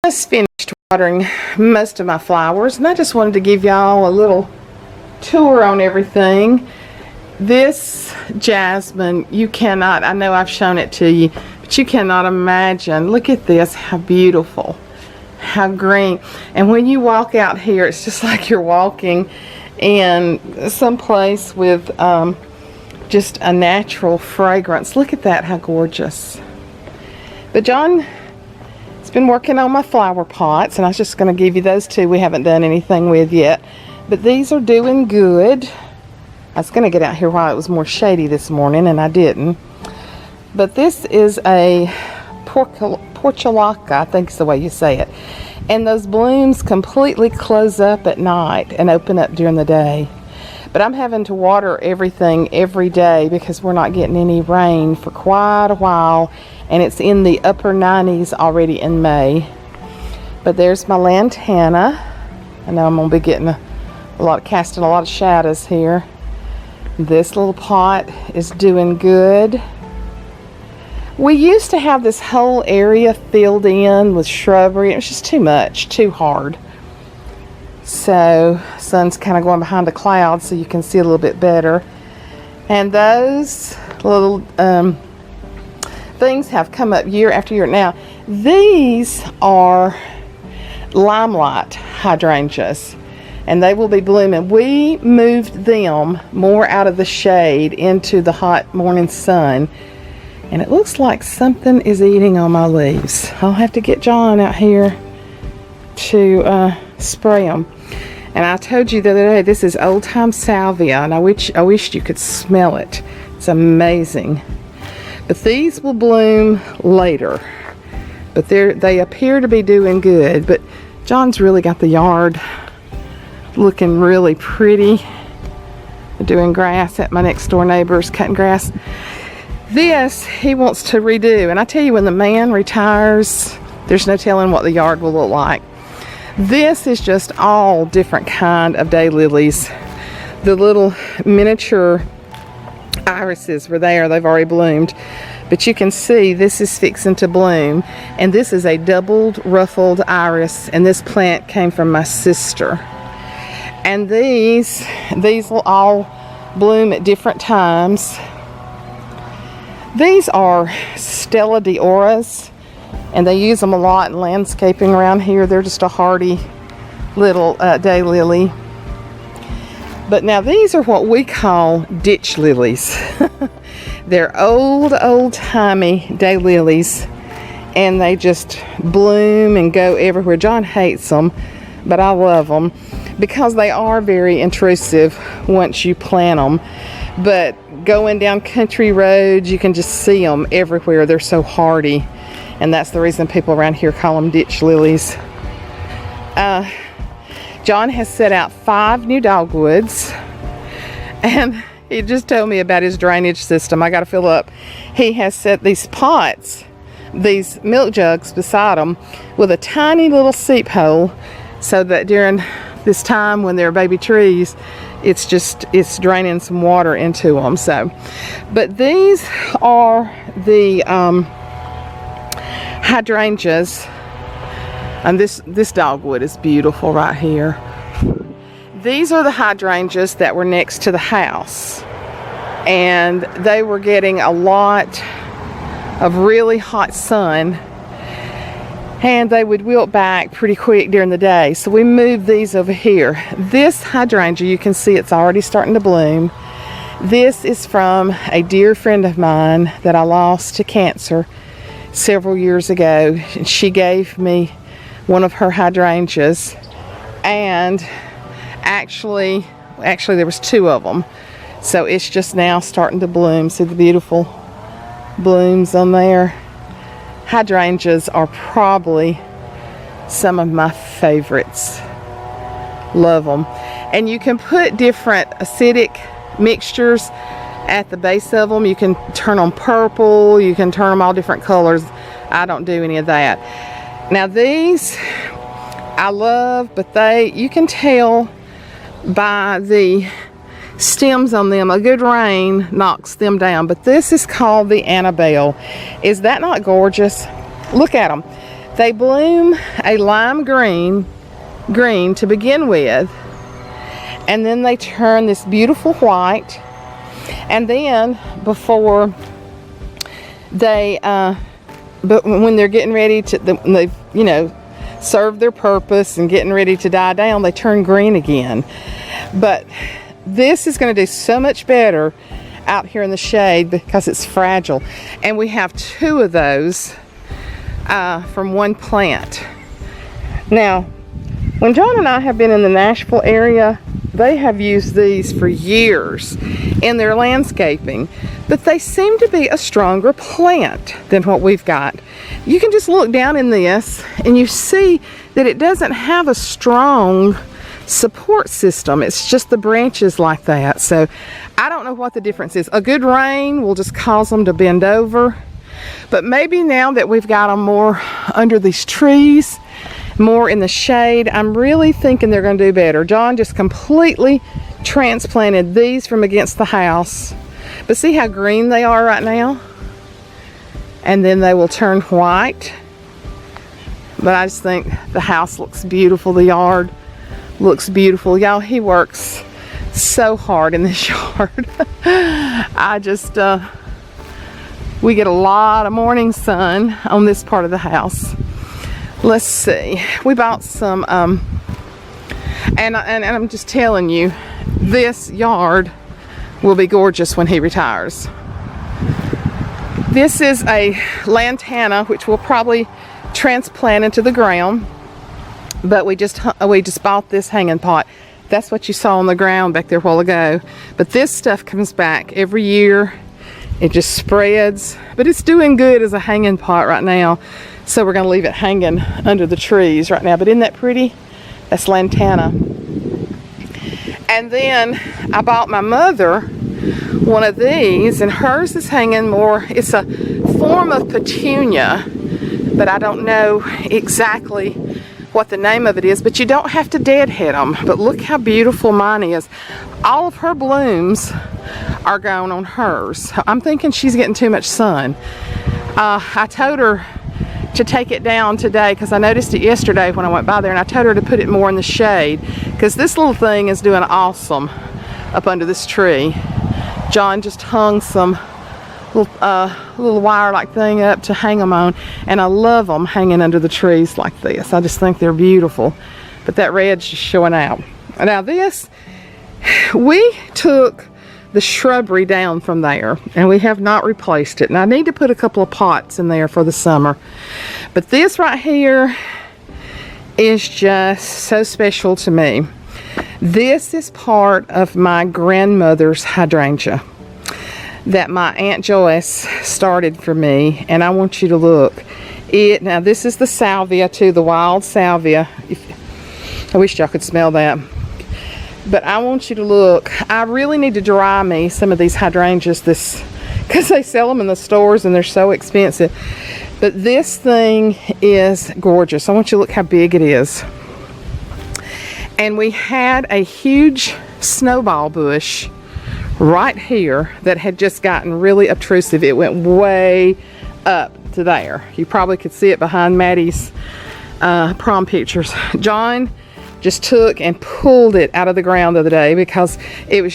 Just finished watering most of my flowers, and I just wanted to give y'all a little tour on everything. This jasmine, you cannot, I know I've shown it to you, but you cannot imagine. Look at this, how beautiful, how green. And when you walk out here, it's just like you're walking in some place with just a natural fragrance. Look at that, how gorgeous. But John has been working on my flower pots, and I was just going to give you those two we haven't done anything with yet. But these are doing good. I was going to get out here while it was more shady this morning, and I didn't. But this is a portulaca, I think is the way you say it. And those blooms completely close up at night and open up during the day. But I'm having to water everything every day because we're not getting any rain for quite a while. And it's in the upper 90s already in May. But there's my lantana. I know I'm going to be getting casting a lot of shadows here. This little pot is doing good. We used to have this whole area filled in with shrubbery. It was just too much, too hard. So, sun's kind of going behind the clouds so you can see a little bit better. And those little things have come up year after year. Now, these are limelight hydrangeas, and they will be blooming. We moved them more out of the shade into the hot morning sun, and it looks like something is eating on my leaves. I'll have to get John out here to spray them. And I told you the other day, this is old time salvia, and I wished you could smell it. It's amazing. But these will bloom later. But they appear to be doing good. But John's really got the yard looking really pretty. Doing grass at my next door neighbor's, cutting grass. This he wants to redo. And I tell you, when the man retires, there's no telling what the yard will look like. This is just all different kind of daylilies. The little miniature irises were there. They've already bloomed. But you can see this is fixing to bloom. And this is a doubled ruffled iris. And this plant came from my sister. And these will all bloom at different times. These are Stella d'Oras. And they use them a lot in landscaping around here. They're just a hardy little daylily. But now these are what we call ditch lilies. They're old-timey daylilies. And they just bloom and go everywhere. John hates them, but I love them because they are very intrusive once you plant them. But going down country roads, you can just see them everywhere. They're so hardy. And that's the reason people around here call them ditch lilies. John has set out 5 new dogwoods. And he just told me about his drainage system. I got to fill up. He has set these pots, these milk jugs beside them with a tiny little seep hole so that during this time when they're baby trees, it's draining some water into them. So, but these are the hydrangeas, and this dogwood is beautiful right here. These are the hydrangeas that were next to the house, and they were getting a lot of really hot sun, and they would wilt back pretty quick during the day. So we moved these over here. This hydrangea, you can see it's already starting to bloom. This is from a dear friend of mine that I lost to cancer several years ago. She gave me one of her hydrangeas, and actually there was 2 of them, so it's just now starting to bloom. See the beautiful blooms on there. Hydrangeas are probably some of my favorites. Love them. And you can put different acidic mixtures at the base of them. You can turn them purple, you can turn them all different colors. I don't do any of that. Now these I love, but you can tell by the stems on them, a good rain knocks them down. But this is called the Annabelle. Is that not gorgeous? Look at them. They bloom a lime green to begin with, and then they turn this beautiful white, and then before they but when they're getting ready to, they've, you know, served their purpose and getting ready to die down, they turn green again. But this is going to do so much better out here in the shade because it's fragile, and we have 2 of those from one plant. Now, when John and I have been in the Nashville area, they have used these for years in their landscaping, but they seem to be a stronger plant than what we've got. You can just look down in this and you see that it doesn't have a strong support system. It's just the branches like that. So I don't know what the difference is. A good rain will just cause them to bend over, but maybe now that we've got them more under these trees, more in the shade, I'm really thinking they're going to do better. John just completely transplanted these from against the house, but see how green they are right now, and then they will turn white. But I just think the house looks beautiful. The yard looks beautiful. Y'all, he works so hard in this yard. I just we get a lot of morning sun on this part of the house. Let's see, we bought some and I'm just telling you, this yard will be gorgeous when he retires. This is a lantana, which we'll probably transplant into the ground, but we just bought this hanging pot. That's what you saw on the ground back there a while ago, but this stuff comes back every year. It just spreads, but it's doing good as a hanging pot right now, so we're going to leave it hanging under the trees right now. But isn't that pretty? That's lantana. And then I bought my mother one of these, and hers is hanging more. It's a form of petunia, but I don't know exactly what the name of it is, but you don't have to deadhead them. But look how beautiful mine is. All of her blooms are going on hers. I'm thinking she's getting too much sun. I told her to take it down today because I noticed it yesterday when I went by there, and I told her to put it more in the shade because this little thing is doing awesome up under this tree. John just hung some little wire like thing up to hang them on, and I love them hanging under the trees like this. I just think they're beautiful, but that red's just showing out. Now this, we took the shrubbery down from there and we have not replaced it, and I need to put a couple of pots in there for the summer. But this right here is just so special to me. This is part of my grandmother's hydrangea that my Aunt Joyce started for me, and I want you to look. Now this is the salvia too, the wild salvia. I wish y'all could smell that. But I want you to look. I really need to dry me some of these hydrangeas because they sell them in the stores and they're so expensive. But this thing is gorgeous. I want you to look how big it is. And we had a huge snowball bush right here that had just gotten really obtrusive. It went way up to there. You probably could see it behind Mattie's prom pictures. John just took and pulled it out of the ground the other day because it was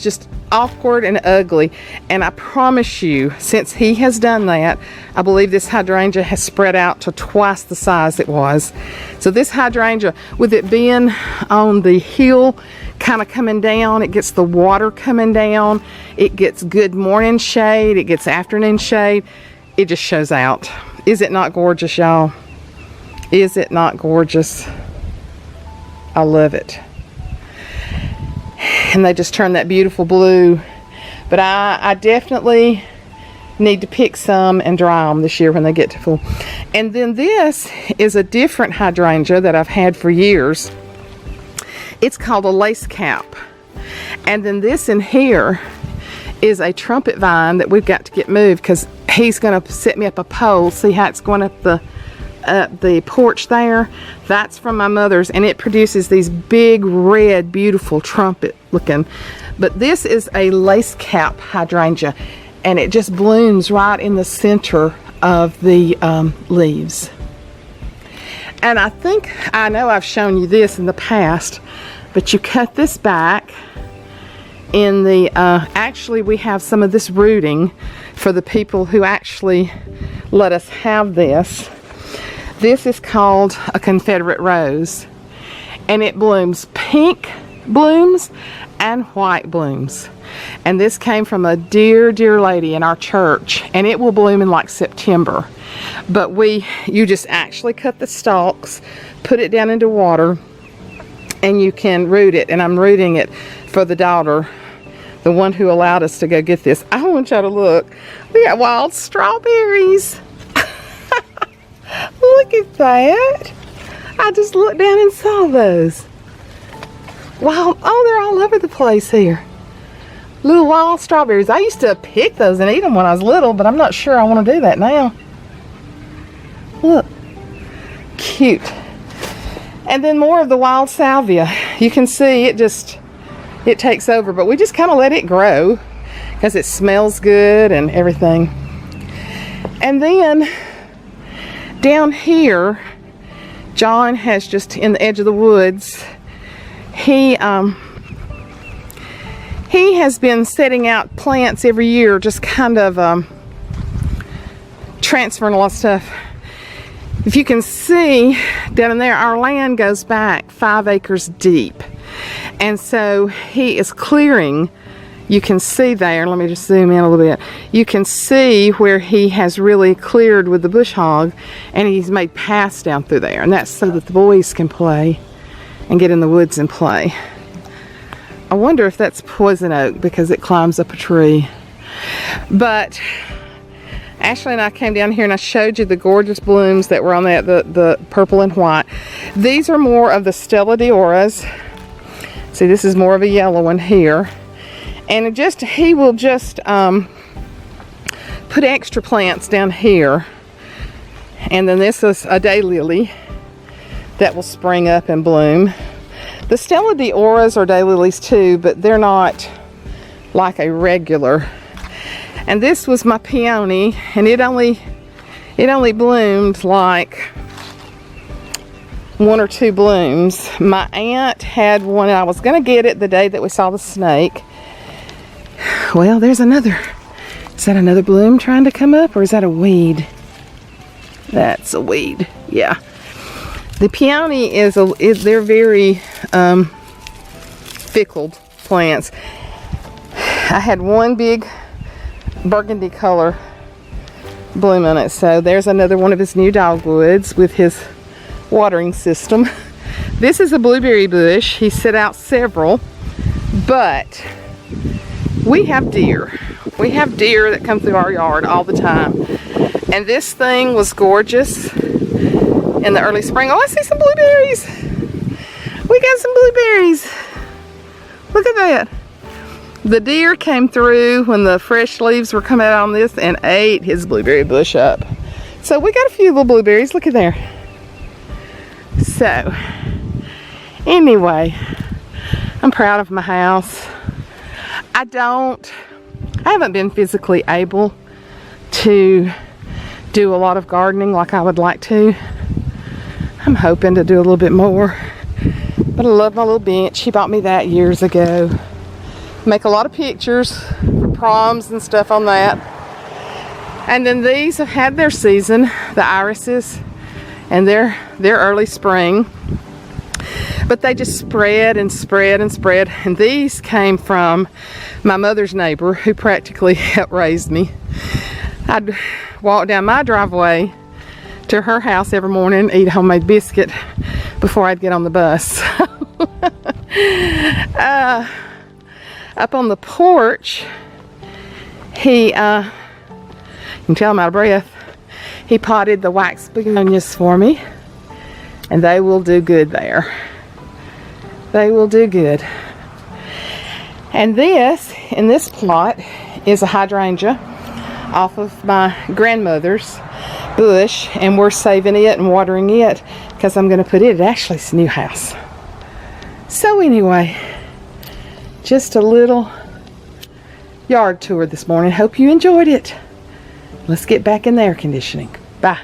just awkward and ugly. And I promise you, since he has done that, I believe this hydrangea has spread out to twice the size it was. So this hydrangea, with it being on the hill kind of coming down, it gets the water coming down, it gets good morning shade, it gets afternoon shade, it just shows out. Is it not gorgeous, y'all? Is it not gorgeous? I love it. And they just turn that beautiful blue. But I definitely need to pick some and dry them this year when they get to full. And then this is a different hydrangea that I've had for years. It's called a lace cap. And then this in here is a trumpet vine that we've got to get moved because he's going to set me up a pole. See how it's going up the porch there? That's from my mother's, and it produces these big red beautiful trumpet looking. But this is a lace cap hydrangea, and it just blooms right in the center of the leaves. And I know I've shown you this in the past, but you cut this back in the, actually we have some of this rooting for the people who actually let us have this. This is called a Confederate rose, and it blooms pink blooms and white blooms. And this came from a dear, dear lady in our church, and it will bloom in like September. But you just actually cut the stalks, put it down into water, and you can root it. And I'm rooting it for the daughter, the one who allowed us to go get this. I want y'all to look. We got wild strawberries. Look at that. I just looked down and saw those. Wow, oh, they're all over the place here. Little wild strawberries. I used to pick those and eat them when I was little, but I'm not sure I want to do that now. Look, cute. And then more of the wild salvia. You can see it takes over, but we just kind of let it grow because it smells good and everything. And then down here, John has just in the edge of the woods, he has been setting out plants every year, just kind of transferring a lot of stuff. If you can see down in there, our land goes back 5 acres deep. And so he is clearing, you can see there, let me just zoom in a little bit. You can see where he has really cleared with the bush hog, and he's made paths down through there. And that's so that the boys can play and get in the woods and play. I wonder if that's poison oak because it climbs up a tree. But Ashley and I came down here and I showed you the gorgeous blooms that were on that, the purple and white. These are more of the Stella d'Oras. See, this is more of a yellow one here. And he will just put extra plants down here. And then this is a daylily that will spring up and bloom. The Stella d'Oras are daylilies too, but they're not like a regular. And this was my peony, and it only bloomed like 1 or 2 blooms. My aunt had one, and I was gonna get it the day that we saw the snake. Well, there's another. Is that another bloom trying to come up, or is that a weed? That's a weed, yeah. The peony they're very fickle plants. I had one big burgundy color bloom on it, so there's another one of his new dogwoods with his watering system. This is a blueberry bush. He set out several, but we have deer. We have deer that come through our yard all the time. And this thing was gorgeous in the early spring. Oh, I see some blueberries. We got some blueberries. Look at that. The deer came through when the fresh leaves were coming out on this and ate his blueberry bush up. So we got a few little blueberries. Look at there. So, anyway, I'm proud of my house. I haven't been physically able to do a lot of gardening like I would like to. I'm hoping to do a little bit more. But I love my little bench. He bought me that years ago. Make a lot of pictures for proms and stuff on that. And then these have had their season, the irises, and they're early spring. But they just spread and spread and spread. And these came from my mother's neighbor who practically helped raise me. I'd walk down my driveway to her house every morning and eat a homemade biscuit before I'd get on the bus. Up on the porch, you can tell I'm out of breath, he potted the wax begonias for me, and they will do good there. They will do good. And this, in this plot, is a hydrangea off of my grandmother's bush, and we're saving it and watering it because I'm going to put it at Ashley's new house. So anyway, just a little yard tour this morning. Hope you enjoyed it. Let's get back in the air conditioning. Bye.